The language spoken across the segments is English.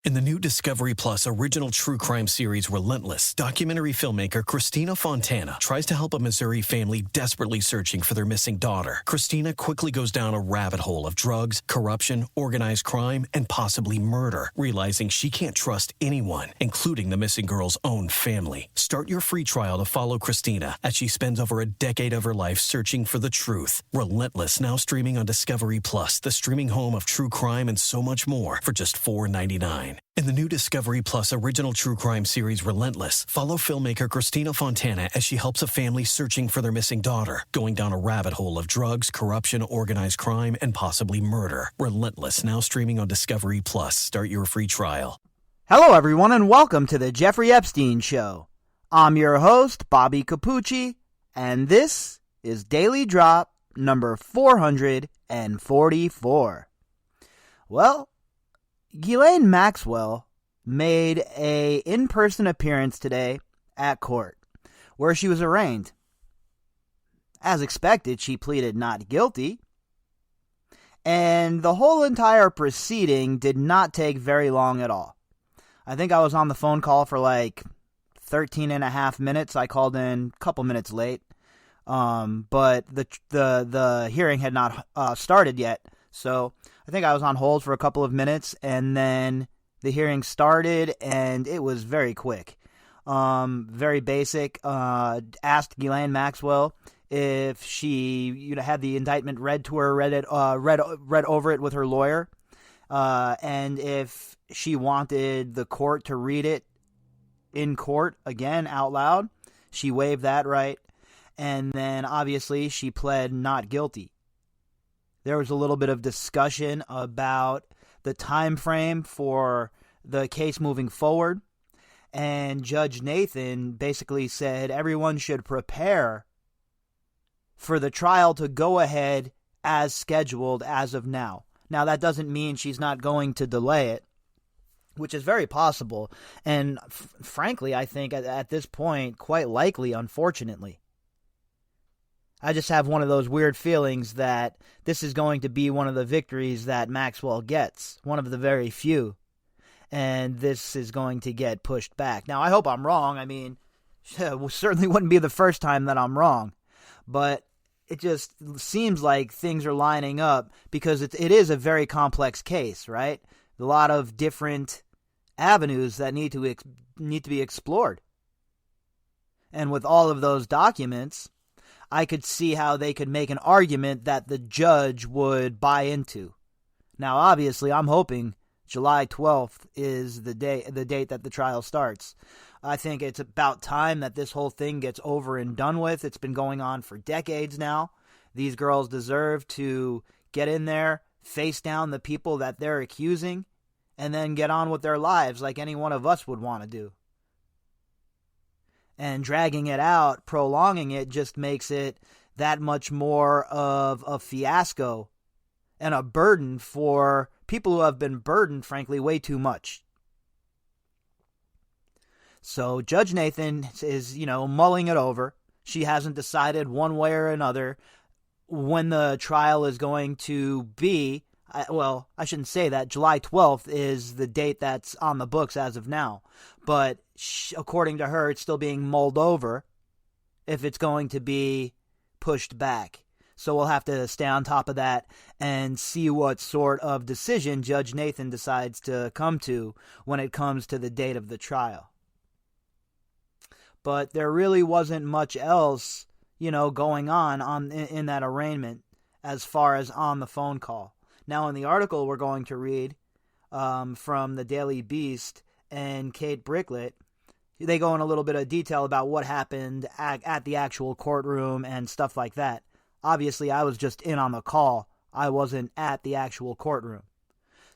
In the new Discovery Plus original true crime series Relentless, documentary filmmaker Christina Fontana tries to help a Missouri family desperately searching for their missing daughter. Christina quickly goes down a rabbit hole of drugs, corruption, organized crime, and possibly murder, realizing she can't trust anyone, including the missing girl's own family. Start your free trial to follow Christina as she spends over a decade of her life searching for the truth. Relentless, now streaming on Discovery Plus, the streaming home of true crime and so much more, for just $4.99. In the new Discovery Plus original true crime series Relentless, follow filmmaker Christina Fontana as she helps a family searching for their missing daughter, going down a rabbit hole of drugs, corruption, organized crime, and possibly murder. Relentless, now streaming on Discovery Plus. Start your free trial. Hello, everyone, and welcome to the Jeffrey Epstein Show. I'm your host, Bobbycapucci, and this is Daily Drop number 444. Well, Ghislaine Maxwell made a in-person appearance today at court, where she was arraigned. As expected, she pleaded not guilty, and the whole entire proceeding did not take very long at all. I think I was on the phone call for like 13 and a half minutes. I called in a couple minutes late, but the hearing had not started yet, so I think I was on hold for a couple of minutes, and then the hearing started, and it was very quick. Very basic. Asked Ghislaine Maxwell if she had the indictment read to her, read over it with her lawyer, and if she wanted the court to read it in court again out loud. She waived that right, and then obviously she pled not guilty. There was a little bit of discussion about the time frame for the case moving forward, and Judge Nathan basically said everyone should prepare for the trial to go ahead as scheduled as of now. Now, that doesn't mean she's not going to delay it, which is very possible, and frankly, I think at this point, quite likely, unfortunately. I just have one of those weird feelings that this is going to be one of the victories that Maxwell gets, one of the very few, and this is going to get pushed back. Now, I hope I'm wrong. I mean, it certainly wouldn't be the first time that I'm wrong, but it just seems like things are lining up because it is a very complex case, right? A lot of different avenues that need to be explored. And with all of those documents, I could see how they could make an argument that the judge would buy into. Now, obviously, I'm hoping July 12th is the date that the trial starts. I think it's about time that this whole thing gets over and done with. It's been going on for decades now. These girls deserve to get in there, face down the people that they're accusing, and then get on with their lives like any one of us would want to do. And dragging it out, prolonging it, just makes it that much more of a fiasco and a burden for people who have been burdened, frankly, way too much. So Judge Nathan is, mulling it over. She hasn't decided one way or another when the trial is going to be. Well, I shouldn't say that. July 12th is the date that's on the books as of now. But according to her, it's still being mulled over if it's going to be pushed back. So we'll have to stay on top of that and see what sort of decision Judge Nathan decides to come to when it comes to the date of the trial. But there really wasn't much else, going on in that arraignment as far as on the phone call. Now, in the article we're going to read from the Daily Beast and Kate Bricklet, they go in a little bit of detail about what happened at the actual courtroom and stuff like that. Obviously, I was just in on the call. I wasn't at the actual courtroom.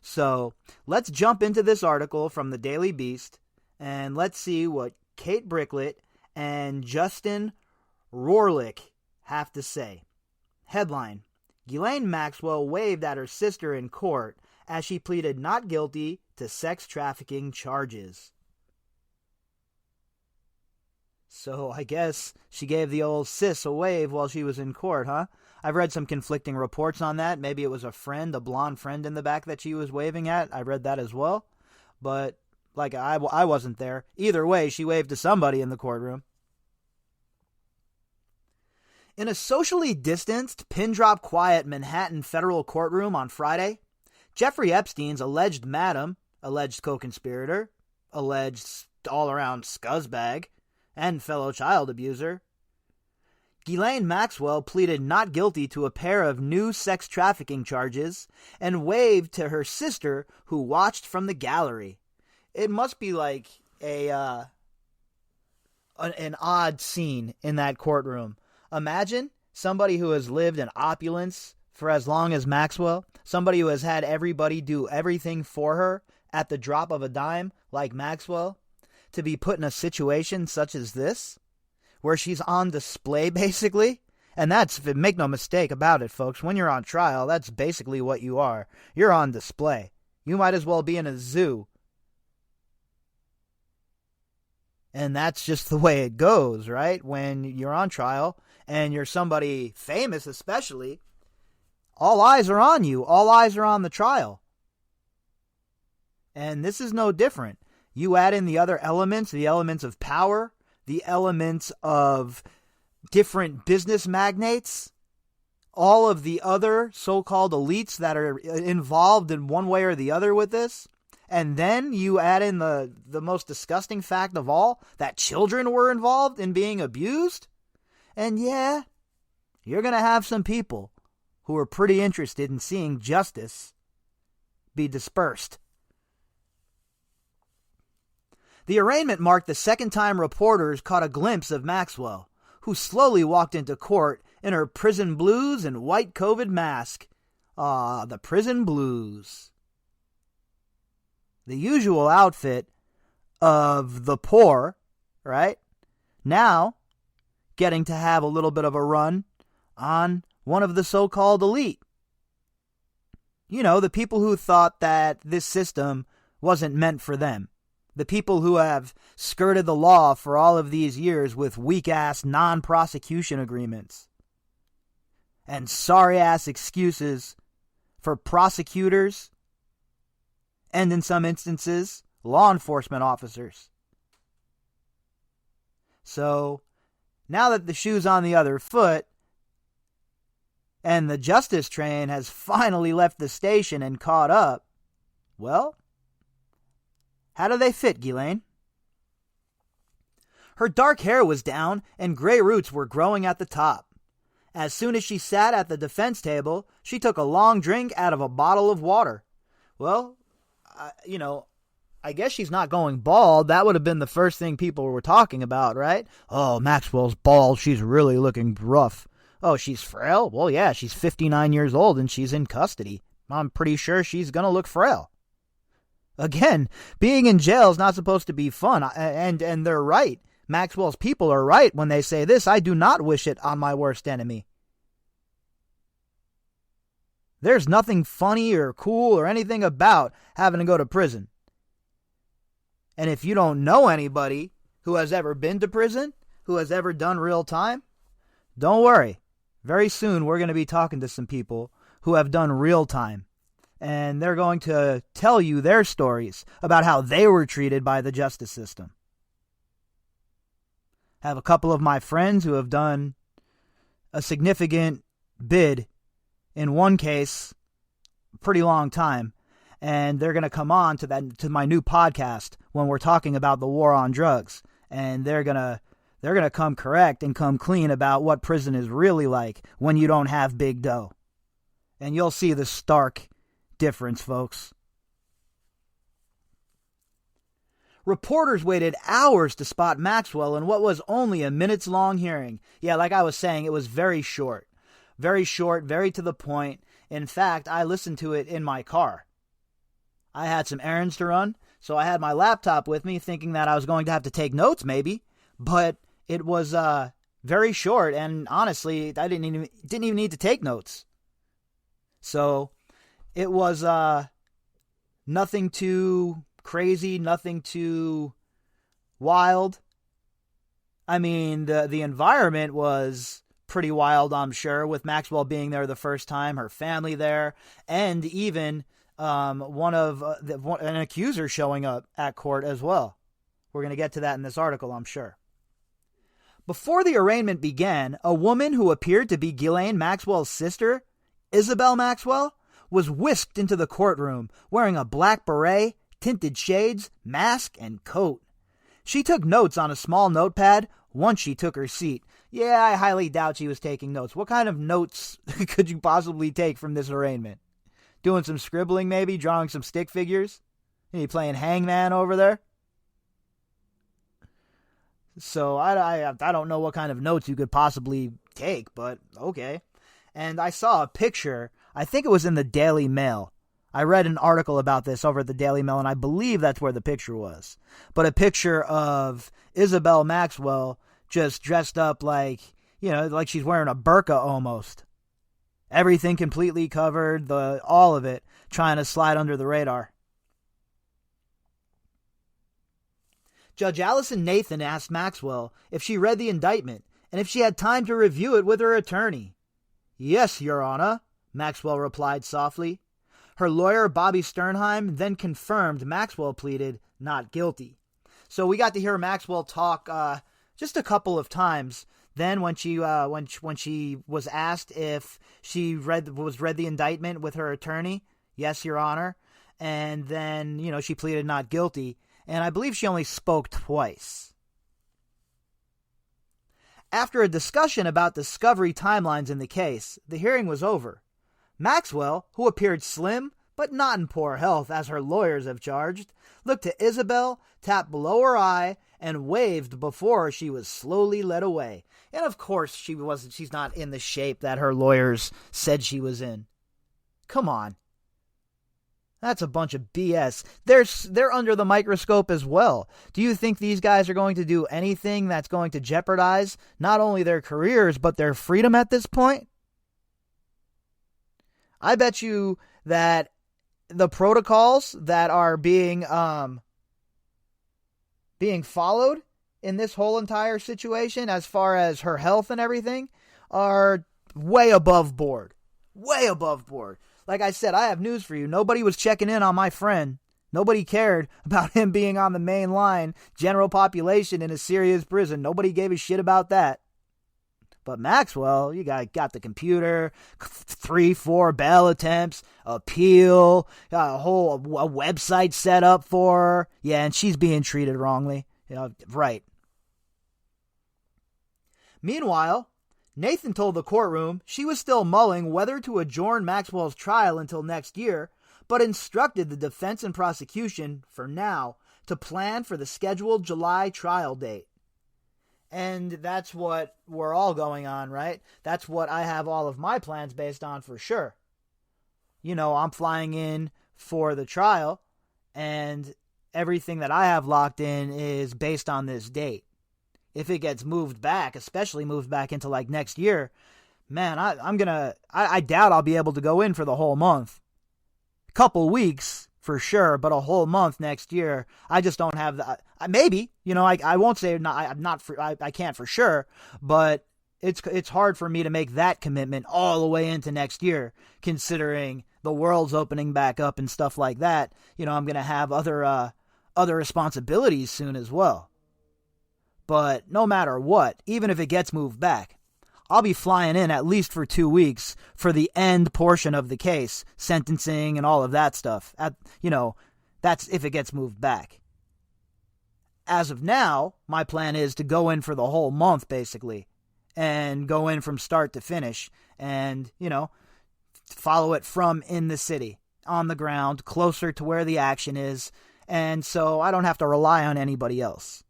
So let's jump into this article from the Daily Beast, and let's see what Kate Bricklet and Justin Rohrlich have to say. Headline: Ghislaine Maxwell waved at her sister in court as she pleaded not guilty to sex trafficking charges. So I guess she gave the old sis a wave while she was in court, huh? I've read some conflicting reports on that. Maybe it was a blonde friend in the back that she was waving at. I read that as well. but like I wasn't there. Either way, she waved to somebody in the courtroom. In a socially distanced, pin-drop quiet Manhattan federal courtroom on Friday, Jeffrey Epstein's alleged madam, alleged co-conspirator, alleged all-around scuzzbag, and fellow child abuser, Ghislaine Maxwell pleaded not guilty to a pair of new sex trafficking charges and waved to her sister who watched from the gallery. It must be like an odd scene in that courtroom. Imagine somebody who has lived in opulence for as long as Maxwell, somebody who has had everybody do everything for her at the drop of a dime like Maxwell, to be put in a situation such as this, where she's on display basically. And that's, make no mistake about it, folks, when you're on trial, that's basically what you are. You're on display. You might as well be in a zoo. And that's just the way it goes, right? When you're on trial and you're somebody famous especially, all eyes are on you. All eyes are on the trial. And this is no different. You add in the other elements, the elements of power, the elements of different business magnates, all of the other so-called elites that are involved in one way or the other with this. And then you add in the most disgusting fact of all, that children were involved in being abused. And yeah, you're going to have some people who are pretty interested in seeing justice be dispersed. The arraignment marked the second time reporters caught a glimpse of Maxwell, who slowly walked into court in her prison blues and white COVID mask. Ah, the prison blues. The usual outfit of the poor, right? Now, getting to have a little bit of a run on one of the so-called elite. You know, the people who thought that this system wasn't meant for them. The people who have skirted the law for all of these years with weak-ass non-prosecution agreements. And sorry-ass excuses for prosecutors and, in some instances, law enforcement officers. So, now that the shoe's on the other foot, and the justice train has finally left the station and caught up, well, how do they fit, Ghislaine? Her dark hair was down and gray roots were growing at the top. As soon as she sat at the defense table, she took a long drink out of a bottle of water. Well, I guess she's not going bald. That would have been the first thing people were talking about, right? Oh, Maxwell's bald. She's really looking rough. Oh, she's frail? Well, yeah, she's 59 years old and she's in custody. I'm pretty sure she's going to look frail. Again, being in jail is not supposed to be fun, and they're right. Maxwell's people are right when they say this. I do not wish it on my worst enemy. There's nothing funny or cool or anything about having to go to prison. And if you don't know anybody who has ever been to prison, who has ever done real time, don't worry. Very soon we're going to be talking to some people who have done real time. And they're going to tell you their stories about how they were treated by the justice system. I have a couple of my friends who have done a significant bid in one case, a pretty long time, and they're going to come on to my new podcast when we're talking about the war on drugs, and they're going to come correct and come clean about what prison is really like when you don't have big dough. And you'll see the stark difference, folks. Reporters waited hours to spot Maxwell in what was only a minutes-long hearing. Yeah, like I was saying, it was very short. Very short, very to the point. In fact, I listened to it in my car. I had some errands to run, so I had my laptop with me thinking that I was going to have to take notes maybe, but it was very short, and honestly, I didn't even need to take notes. So it was nothing too crazy, nothing too wild. I mean, the environment was pretty wild, I'm sure, with Maxwell being there the first time, her family there, and even an accuser showing up at court as well. We're going to get to that in this article, I'm sure. Before the arraignment began, a woman who appeared to be Ghislaine Maxwell's sister, Isabel Maxwell, was whisked into the courtroom wearing a black beret, tinted shades, mask, and coat. She took notes on a small notepad once she took her seat. Yeah, I highly doubt she was taking notes. What kind of notes could you possibly take from this arraignment? Doing some scribbling maybe? Drawing some stick figures? Are you playing hangman over there? So I don't know what kind of notes you could possibly take, but okay. And I saw a picture, I think it was in the Daily Mail. I read an article about this over at the Daily Mail, and I believe that's where the picture was. But a picture of Isabel Maxwell just dressed up like, like she's wearing a burqa almost. Everything completely covered, all of it, trying to slide under the radar. Judge Allison Nathan asked Maxwell if she read the indictment and if she had time to review it with her attorney. "Yes, Your Honor," Maxwell replied softly. Her lawyer, Bobby Sternheim, then confirmed Maxwell pleaded not guilty. So we got to hear Maxwell talk just a couple of times. Then when she was asked if she read the indictment with her attorney, "Yes, Your Honor," and then she pleaded not guilty. And I believe she only spoke twice. After a discussion about discovery timelines in the case, the hearing was over. Maxwell, who appeared slim but not in poor health as her lawyers have charged, looked to Isabel, tapped below her eye, and waved before she was slowly led away. And of course she's not in the shape that her lawyers said she was in. Come on. That's a bunch of BS. They're under the microscope as well. Do you think these guys are going to do anything that's going to jeopardize not only their careers, but their freedom at this point? I bet you that the protocols that are being followed in this whole entire situation, as far as her health and everything, are way above board. Way above board. Like I said, I have news for you. Nobody was checking in on my friend. Nobody cared about him being on the main line, general population in a serious prison. Nobody gave a shit about that. But Maxwell, you got the computer, 3-4 bail attempts, appeal, got a website set up for her. Yeah, and she's being treated wrongly. Right. Meanwhile, Nathan told the courtroom she was still mulling whether to adjourn Maxwell's trial until next year, but instructed the defense and prosecution, for now, to plan for the scheduled July trial date. And that's what we're all going on, right? That's what I have all of my plans based on for sure. I'm flying in for the trial, and everything that I have locked in is based on this date. If it gets moved back, especially moved back into like next year, man, I doubt I'll be able to go in for the whole month. A couple weeks for sure, but a whole month next year, I just don't have the. Maybe, I won't say I can't for sure, but it's hard for me to make that commitment all the way into next year, considering the world's opening back up and stuff like that. I'm gonna have other responsibilities soon as well. But no matter what, even if it gets moved back, I'll be flying in at least for 2 weeks for the end portion of the case, sentencing and all of that stuff. That's if it gets moved back. As of now, my plan is to go in for the whole month, basically, and go in from start to finish and, follow it from in the city, on the ground, closer to where the action is, and so I don't have to rely on anybody else.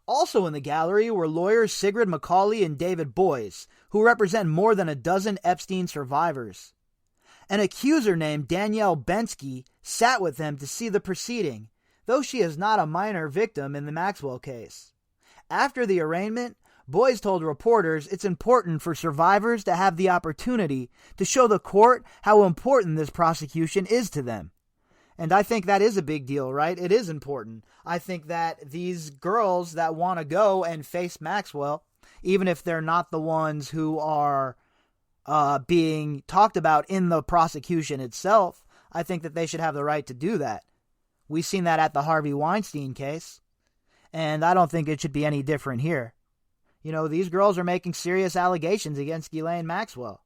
Also in the gallery were lawyers Sigrid McCauley and David Boyes, who represent more than a dozen Epstein survivors. An accuser named Danielle Bensky sat with them to see the proceeding, though she is not a minor victim in the Maxwell case. After the arraignment, Boyes told reporters it's important for survivors to have the opportunity to show the court how important this prosecution is to them. And I think that is a big deal, right? It is important. I think that these girls that want to go and face Maxwell, even if they're not the ones who are being talked about in the prosecution itself, I think that they should have the right to do that. We've seen that at the Harvey Weinstein case, and I don't think it should be any different here. You know, these girls are making serious allegations against Ghislaine Maxwell.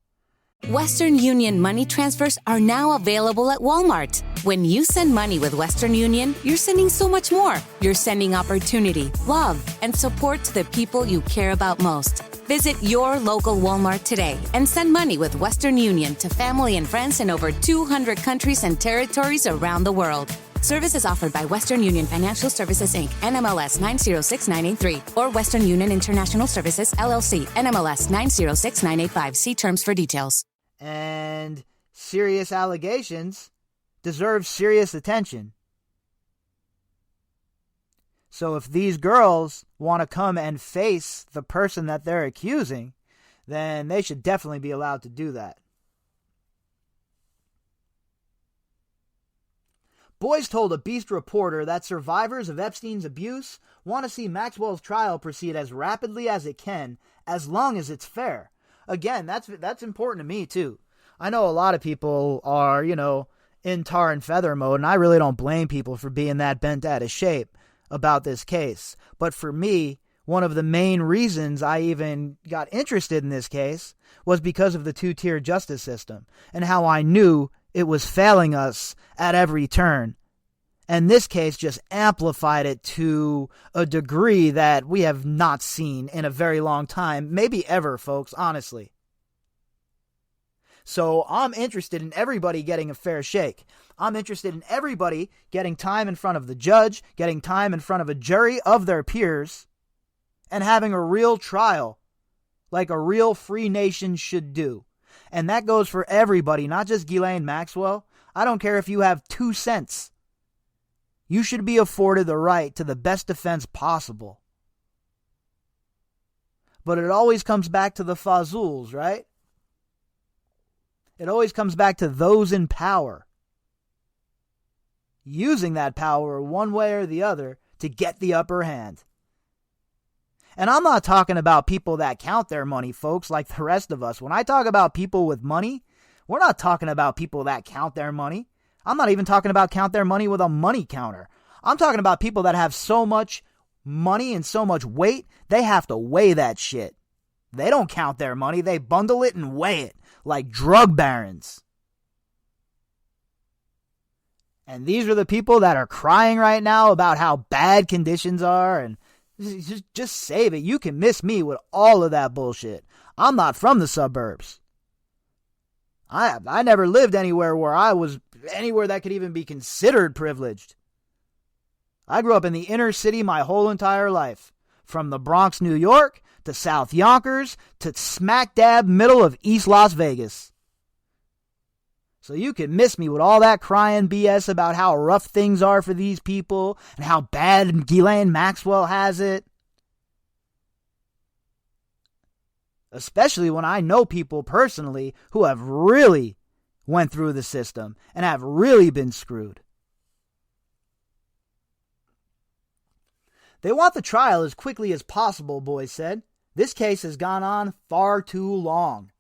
Western Union money transfers are now available at Walmart. When you send money with Western Union, you're sending so much more. You're sending opportunity, love, and support to the people you care about most. Visit your local Walmart today and send money with Western Union to family and friends in over 200 countries and territories around the world. Services offered by Western Union Financial Services, Inc., NMLS 906983, or Western Union International Services, LLC, NMLS 906985. See terms for details. And serious allegations deserve serious attention. So if these girls want to come and face the person that they're accusing, then they should definitely be allowed to do that. Boys told a Beast reporter that survivors of Epstein's abuse want to see Maxwell's trial proceed as rapidly as it can, as long as it's fair. Again, that's important to me, too. I know a lot of people are, in tar and feather mode, and I really don't blame people for being that bent out of shape about this case. But for me, one of the main reasons I even got interested in this case was because of the two-tier justice system and how I knew it was failing us at every turn. And this case just amplified it to a degree that we have not seen in a very long time, maybe ever, folks, honestly. So I'm interested in everybody getting a fair shake. I'm interested in everybody getting time in front of the judge, getting time in front of a jury of their peers, and having a real trial like a real free nation should do. And that goes for everybody, not just Ghislaine Maxwell. I don't care if you have 2 cents. You should be afforded the right to the best defense possible. But it always comes back to the fazools, right? It always comes back to those in power, using that power one way or the other to get the upper hand. And I'm not talking about people that count their money, folks, like the rest of us. When I talk about people with money, we're not talking about people that count their money. I'm not even talking about count their money with a money counter. I'm talking about people that have so much money and so much weight, they have to weigh that shit. They don't count their money. They bundle it and weigh it like drug barons. And these are the people that are crying right now about how bad conditions are, and just save it. You can miss me with all of that bullshit. I'm not from the suburbs. I never lived anywhere where I was anywhere that could even be considered privileged. I grew up in the inner city my whole entire life. From the Bronx, New York, to South Yonkers, to smack dab middle of East Las Vegas. So you can miss me with all that crying BS about how rough things are for these people and how bad Ghislaine Maxwell has it. Especially when I know people personally who have really went through the system and have really been screwed. They want the trial as quickly as possible, boys said. This case has gone on far too long.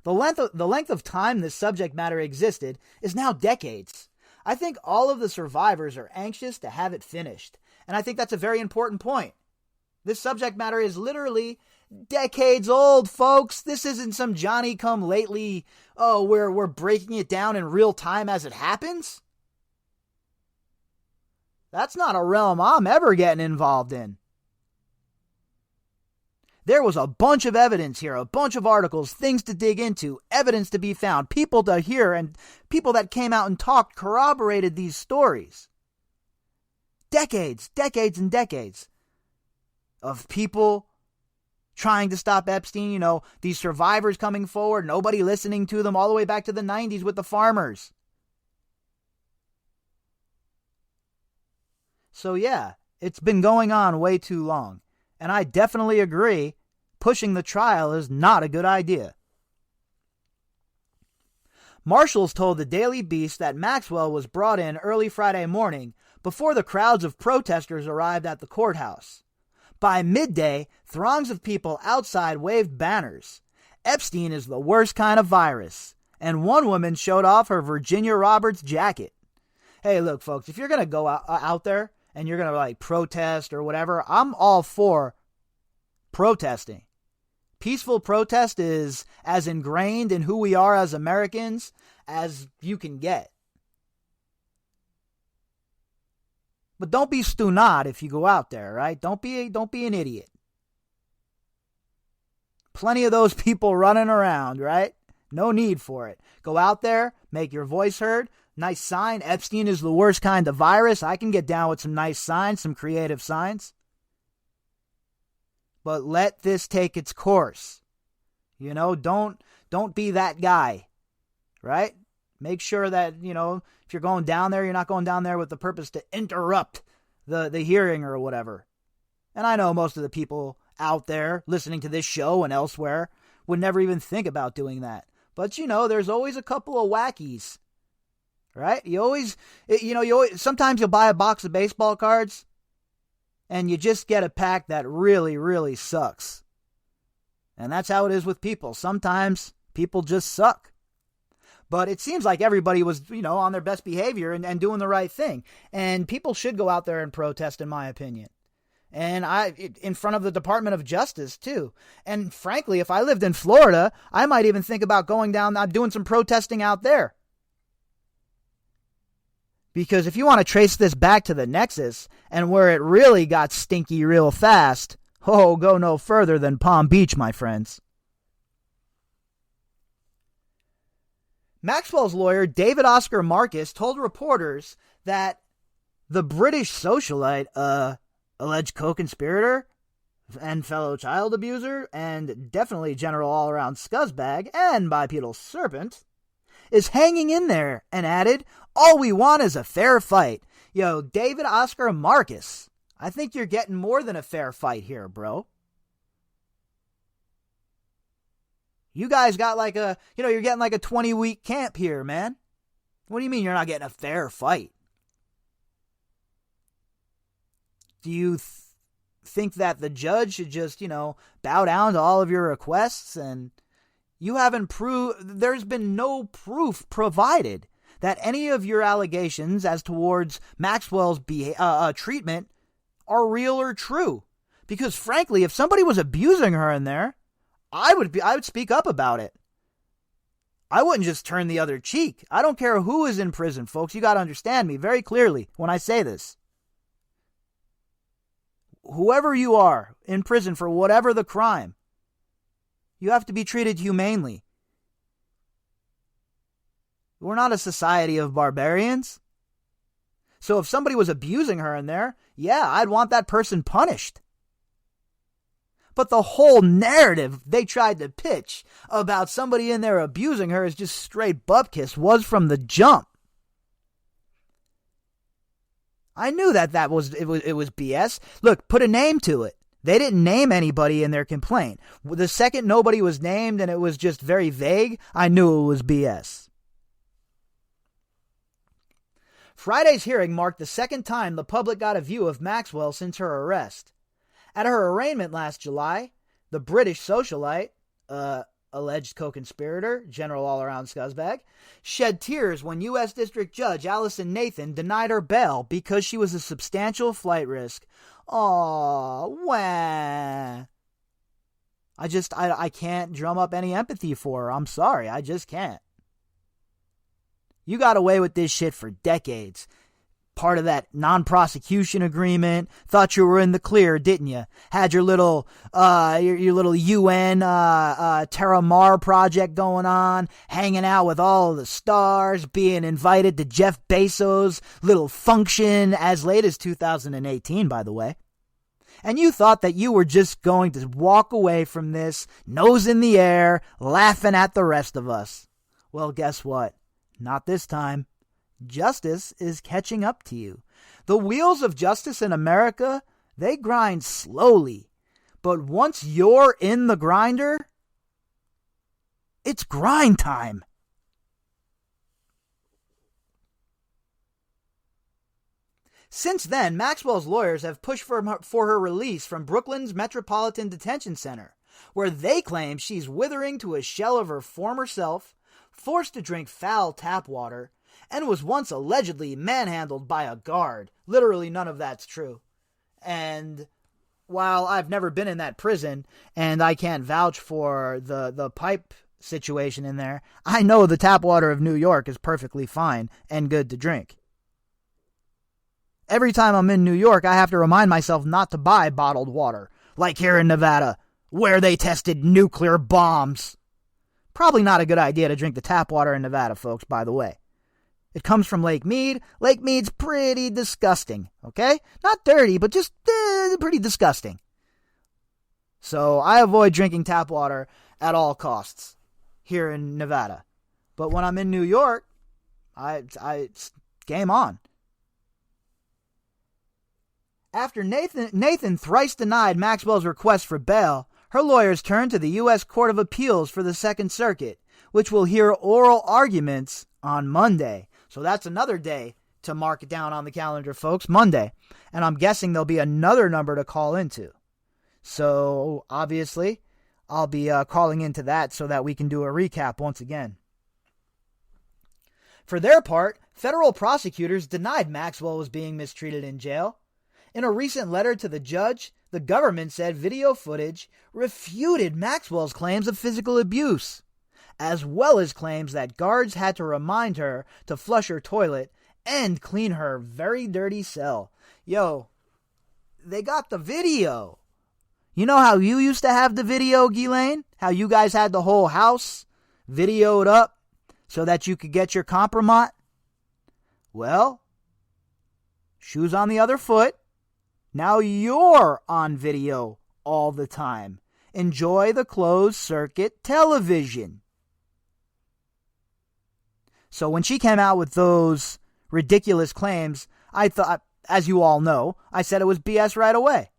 The length of time this subject matter existed is now decades. I think all of the survivors are anxious to have it finished, and I think that's a very important point. This subject matter is literally decades old, folks. This isn't some Johnny-come-lately, we're breaking it down in real time as it happens. That's not a realm I'm ever getting involved in. There was a bunch of evidence here, a bunch of articles, things to dig into, evidence to be found, people to hear, and people that came out and talked corroborated these stories. Decades and decades of people trying to stop Epstein, these survivors coming forward, nobody listening to them, all the way back to the 90s with the farmers. So yeah, it's been going on way too long. And I definitely agree, pushing the trial is not a good idea. Marshals told the Daily Beast that Maxwell was brought in early Friday morning before the crowds of protesters arrived at the courthouse. By midday, throngs of people outside waved banners. Epstein is the worst kind of virus. And one woman showed off her Virginia Roberts jacket. Hey, look, folks, if you're going to go out there and you're going to like protest or whatever, I'm all for protesting. Peaceful protest is as ingrained in who we are as Americans as you can get. But don't be stunad if you go out there, right? Don't be an idiot. Plenty of those people running around, right? No need for it. Go out there, make your voice heard. Nice sign. Epstein is the worst kind of virus. I can get down with some nice signs, some creative signs. But let this take its course. You know, don't be that guy, right? Make sure that, you know, if you're going down there, you're not going down there with the purpose to interrupt the hearing or whatever. And I know most of the people out there listening to this show and elsewhere would never even think about doing that. But, you know, there's always a couple of wackies, right? Sometimes you'll buy a box of baseball cards and you just get a pack that really, really sucks. And that's how it is with people. Sometimes people just suck. But it seems like everybody was, you know, on their best behavior and doing the right thing. And people should go out there and protest, in my opinion. And in front of the Department of Justice, too. And frankly, if I lived in Florida, I might even think about going down, doing some protesting out there. Because if you want to trace this back to the nexus and where it really got stinky real fast, go no further than Palm Beach, my friends. Maxwell's lawyer, David Oscar Marcus, told reporters that the British socialite, alleged co-conspirator and fellow child abuser and definitely general all-around scuzzbag and bipedal serpent, is hanging in there, and added, all we want is a fair fight. Yo, David Oscar Marcus, I think you're getting more than a fair fight here, bro. You guys got you're getting like a 20-week camp here, man. What do you mean you're not getting a fair fight? Do you think that the judge should just, bow down to all of your requests? And you haven't there's been no proof provided that any of your allegations as towards Maxwell's treatment are real or true. Because frankly, if somebody was abusing her in there, I would speak up about it. I wouldn't just turn the other cheek. I don't care who is in prison, folks. You got to understand me very clearly when I say this. Whoever you are in prison for whatever the crime, you have to be treated humanely. We're not a society of barbarians. So if somebody was abusing her in there, yeah, I'd want that person punished. But the whole narrative they tried to pitch about somebody in there abusing her is just straight bupkis was from the jump. I knew that was BS. Look, put a name to it. They didn't name anybody in their complaint. The second nobody was named and it was just very vague, I knew it was BS. Friday's hearing marked the second time the public got a view of Maxwell since her arrest. At her arraignment last July, the British socialite, alleged co-conspirator, general all-around scuzzbag, shed tears when U.S. District Judge Allison Nathan denied her bail because she was a substantial flight risk. Aw, wah. I can't drum up any empathy for her. I'm sorry, I just can't. You got away with this shit for decades. Part of that non-prosecution agreement. Thought you were in the clear, didn't you? Had your little UN Terra Mar project going on, hanging out with all of the stars, being invited to Jeff Bezos' little function as late as 2018, by the way. And you thought that you were just going to walk away from this, nose in the air, laughing at the rest of us. Well, guess what? Not this time. Justice is catching up to you. The wheels of justice in America, they grind slowly. But once you're in the grinder, it's grind time. Since then, Maxwell's lawyers have pushed for her release from Brooklyn's Metropolitan Detention Center, where they claim she's withering to a shell of her former self, forced to drink foul tap water, and was once allegedly manhandled by a guard. Literally none of that's true. And while I've never been in that prison, and I can't vouch for the pipe situation in there, I know the tap water of New York is perfectly fine and good to drink. Every time I'm in New York, I have to remind myself not to buy bottled water, like here in Nevada, where they tested nuclear bombs. Probably not a good idea to drink the tap water in Nevada, folks, by the way. It comes from Lake Mead. Lake Mead's pretty disgusting, okay? Not dirty, but just pretty disgusting. So I avoid drinking tap water at all costs here in Nevada. But when I'm in New York, it's game on. After Nathan thrice denied Maxwell's request for bail, her lawyers turned to the U.S. Court of Appeals for the Second Circuit, which will hear oral arguments on Monday. So that's another day to mark it down on the calendar, folks, Monday. And I'm guessing there'll be another number to call into. So, obviously, I'll be calling into that so that we can do a recap once again. For their part, federal prosecutors denied Maxwell was being mistreated in jail. In a recent letter to the judge, the government said video footage refuted Maxwell's claims of physical abuse, as well as claims that guards had to remind her to flush her toilet and clean her very dirty cell. Yo, they got the video. You know how you used to have the video, Ghislaine? How you guys had the whole house videoed up so that you could get your compromise? Well, shoes on the other foot. Now you're on video all the time. Enjoy the closed circuit television. So when she came out with those ridiculous claims, I thought, as you all know, I said it was BS right away.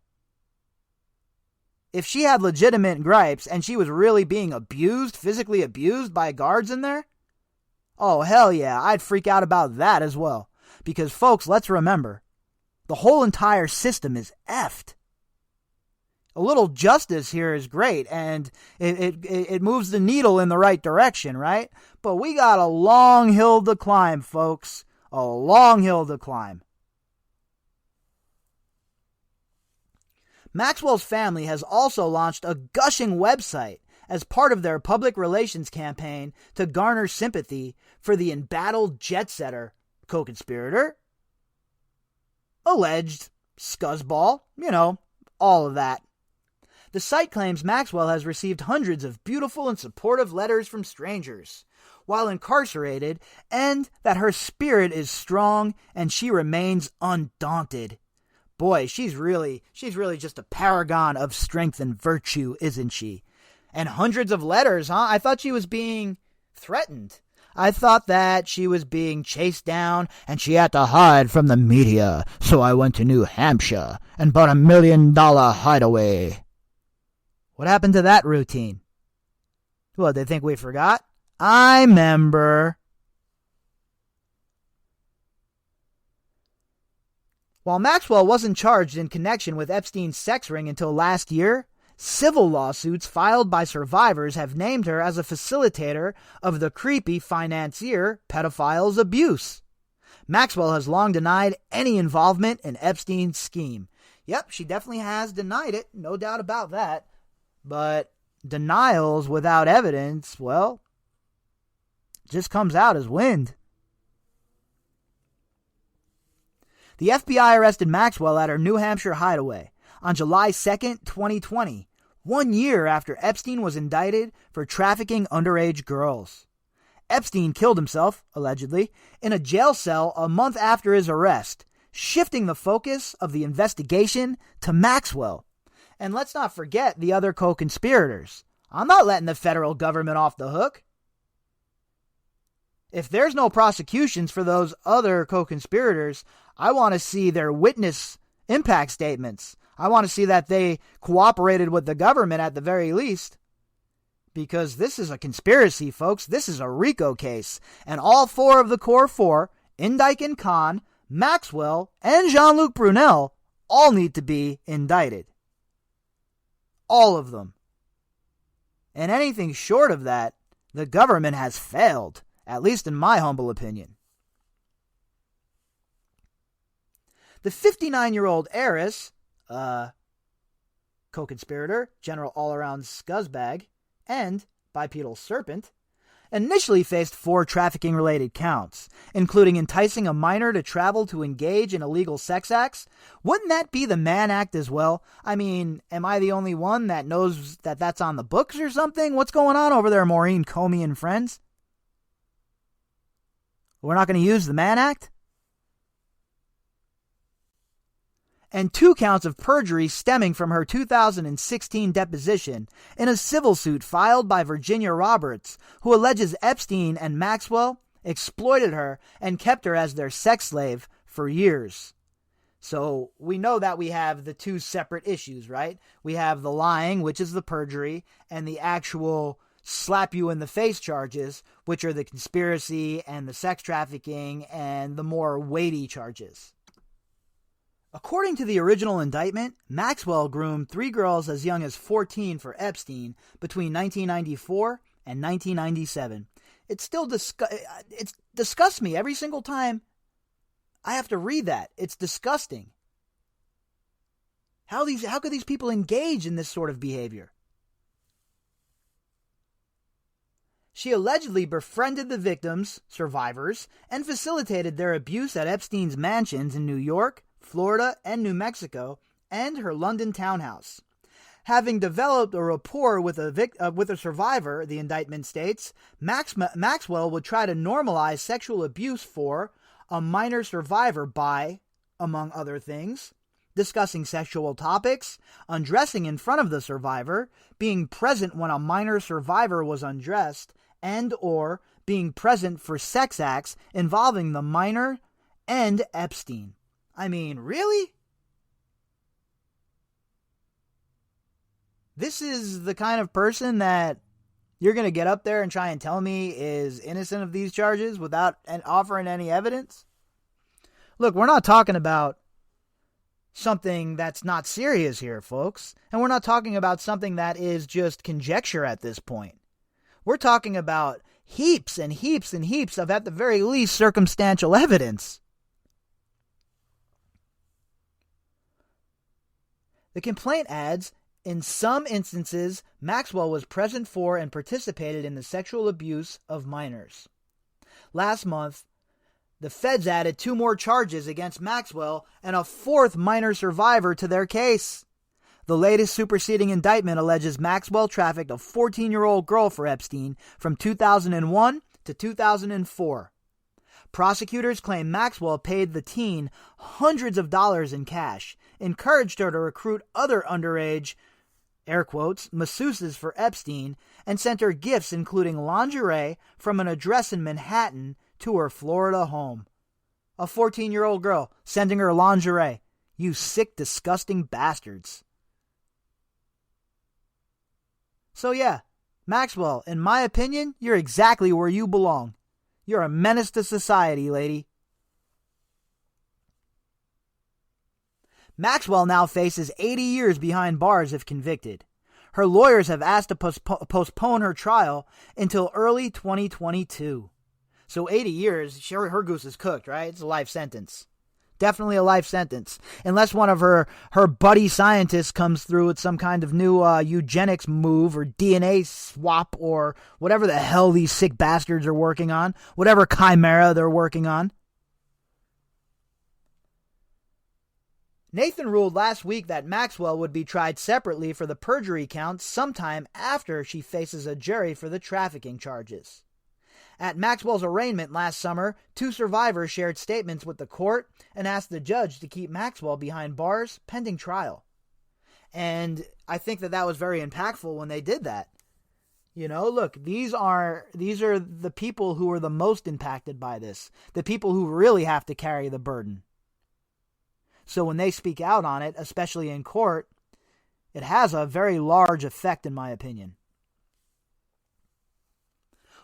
If she had legitimate gripes and she was really being abused, physically abused by guards in there, oh hell yeah, I'd freak out about that as well. Because folks, let's remember, the whole entire system is effed. A little justice here is great, and it moves the needle in the right direction, right? But we got a long hill to climb, folks. A long hill to climb. Maxwell's family has also launched a gushing website as part of their public relations campaign to garner sympathy for the embattled jet-setter, co-conspirator, alleged scuzzball, all of that. The site claims Maxwell has received hundreds of beautiful and supportive letters from strangers while incarcerated, and that her spirit is strong and she remains undaunted. Boy, she's really just a paragon of strength and virtue, isn't she? And hundreds of letters, huh? I thought she was being threatened. I thought that she was being chased down and she had to hide from the media. So I went to New Hampshire and bought $1 million hideaway. What happened to that routine? What, they think we forgot? I remember. While Maxwell wasn't charged in connection with Epstein's sex ring until last year, civil lawsuits filed by survivors have named her as a facilitator of the creepy financier pedophile's abuse. Maxwell has long denied any involvement in Epstein's scheme. Yep, she definitely has denied it, no doubt about that. But denials without evidence, well, just comes out as wind. The FBI arrested Maxwell at her New Hampshire hideaway on July 2nd, 2020, 1 year after Epstein was indicted for trafficking underage girls. Epstein killed himself, allegedly, in a jail cell a month after his arrest, shifting the focus of the investigation to Maxwell. And let's not forget the other co-conspirators. I'm not letting the federal government off the hook. If there's no prosecutions for those other co-conspirators, I want to see their witness impact statements. I want to see that they cooperated with the government at the very least. Because this is a conspiracy, folks. This is a RICO case. And all four of the core four, Indike and Khan, Maxwell, and Jean-Luc Brunel, all need to be indicted. All of them. And anything short of that, the government has failed, at least in my humble opinion. The 59-year-old heiress, co-conspirator, general all-around scuzzbag, and bipedal serpent, initially faced 4 trafficking-related counts, including enticing a minor to travel to engage in illegal sex acts. Wouldn't that be the Mann Act as well? I mean, am I the only one that knows that that's on the books or something? What's going on over there, Maureen Comey and friends? We're not going to use the Mann Act? And 2 counts of perjury stemming from her 2016 deposition in a civil suit filed by Virginia Roberts, who alleges Epstein and Maxwell exploited her and kept her as their sex slave for years. So we know that we have the 2 separate issues, right? We have the lying, which is the perjury, and the actual slap you in the face charges, which are the conspiracy and the sex trafficking and the more weighty charges. According to the original indictment, Maxwell groomed 3 girls as young as 14 for Epstein between 1994 and 1997. It still disgusts me every single time I have to read that. It's disgusting. How could these people engage in this sort of behavior? She allegedly befriended the victims, survivors, and facilitated their abuse at Epstein's mansions in New York, Florida, and New Mexico, and her London townhouse. Having developed a rapport with a survivor, the indictment states, Maxwell would try to normalize sexual abuse for a minor survivor by, among other things, discussing sexual topics, undressing in front of the survivor, being present when a minor survivor was undressed, and or being present for sex acts involving the minor and Epstein. I mean, really? This is the kind of person that you're going to get up there and try and tell me is innocent of these charges without offering any evidence? Look, we're not talking about something that's not serious here, folks. And we're not talking about something that is just conjecture at this point. We're talking about heaps and heaps and heaps of, at the very least, circumstantial evidence. The complaint adds, in some instances, Maxwell was present for and participated in the sexual abuse of minors. Last month, the feds added 2 more charges against Maxwell and a 4th minor survivor to their case. The latest superseding indictment alleges Maxwell trafficked a 14-year-old girl for Epstein from 2001 to 2004. Prosecutors claim Maxwell paid the teen hundreds of dollars in cash, encouraged her to recruit other underage, air quotes, masseuses for Epstein, and sent her gifts including lingerie from an address in Manhattan to her Florida home. A 14-year-old girl sending her lingerie. You sick, disgusting bastards. So yeah, Maxwell, in my opinion, you're exactly where you belong. You're a menace to society, lady. Maxwell now faces 80 years behind bars if convicted. Her lawyers have asked to postpone her trial until early 2022. So 80 years, her goose is cooked, right? It's a life sentence. Definitely a life sentence. Unless one of her buddy scientists comes through with some kind of new eugenics move or DNA swap or whatever the hell these sick bastards are working on. Whatever chimera they're working on. Nathan ruled last week that Maxwell would be tried separately for the perjury count sometime after she faces a jury for the trafficking charges. At Maxwell's arraignment last summer, 2 survivors shared statements with the court and asked the judge to keep Maxwell behind bars pending trial. And I think that was very impactful when they did that. You know, look, these are the people who are the most impacted by this, the people who really have to carry the burden. So when they speak out on it, especially in court, it has a very large effect, in my opinion.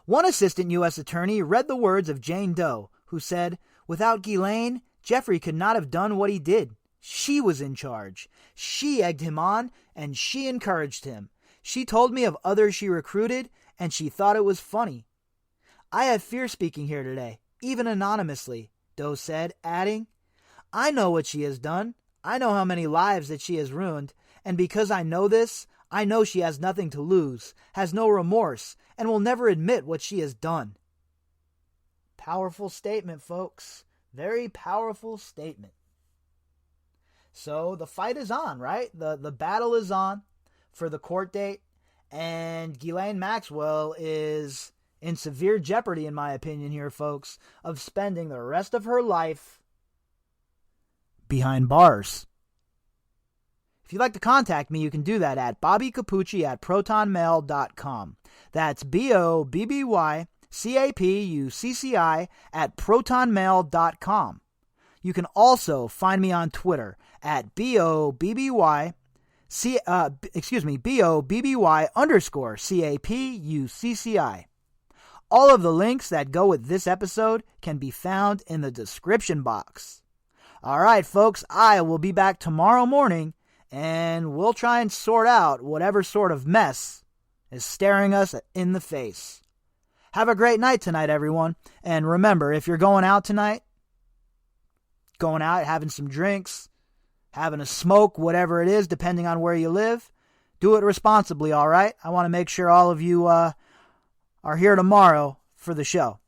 One assistant U.S. attorney read the words of Jane Doe, who said, "Without Ghislaine, Jeffrey could not have done what he did. She was in charge. She egged him on, and she encouraged him. She told me of others she recruited, and she thought it was funny. I have fear speaking here today, even anonymously, Doe said, adding, I know what she has done. I know how many lives that she has ruined, and because I know this, I know she has nothing to lose, has no remorse, and will never admit what she has done. Powerful statement, folks. Very powerful statement. So the fight is on, right? The battle is on for the court date, and Ghislaine Maxwell is in severe jeopardy, in my opinion here, folks, of spending the rest of her life behind bars. If you'd like to contact me, you can do that at bobbycapucci@protonmail.com. That's BOBBYCAPUCCI@protonmail.com. You can also find me on Twitter at BOBBY_CAPUCCI. All of the links that go with this episode can be found in the description box. All right, folks, I will be back tomorrow morning, and we'll try and sort out whatever sort of mess is staring us in the face. Have a great night tonight, everyone. And remember, if you're going out tonight, going out, having some drinks, having a smoke, whatever it is, depending on where you live, do it responsibly, all right? I want to make sure all of you are here tomorrow for the show.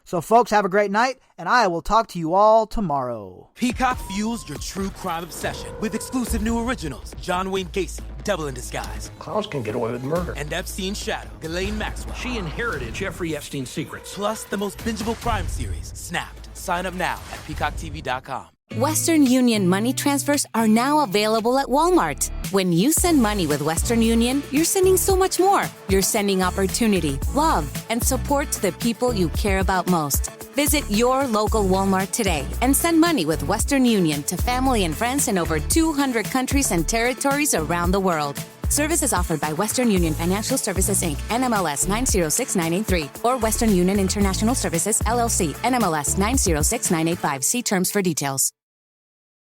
So, folks, have a great night, and I will talk to you all tomorrow. Peacock fuels your true crime obsession with exclusive new originals. John Wayne Gacy, Devil in Disguise. Clowns can get away with murder. And Epstein's shadow, Ghislaine Maxwell. She inherited Jeffrey Epstein's secrets. Plus the most bingeable crime series, Snapped. Sign up now at peacocktv.com. Western Union money transfers are now available at Walmart. When you send money with Western Union, you're sending so much more. You're sending opportunity, love, and support to the people you care about most. Visit your local Walmart today and send money with Western Union to family and friends in over 200 countries and territories around the world. Services offered by Western Union Financial Services, Inc., NMLS 906983, or Western Union International Services, LLC, NMLS 906985. See terms for details.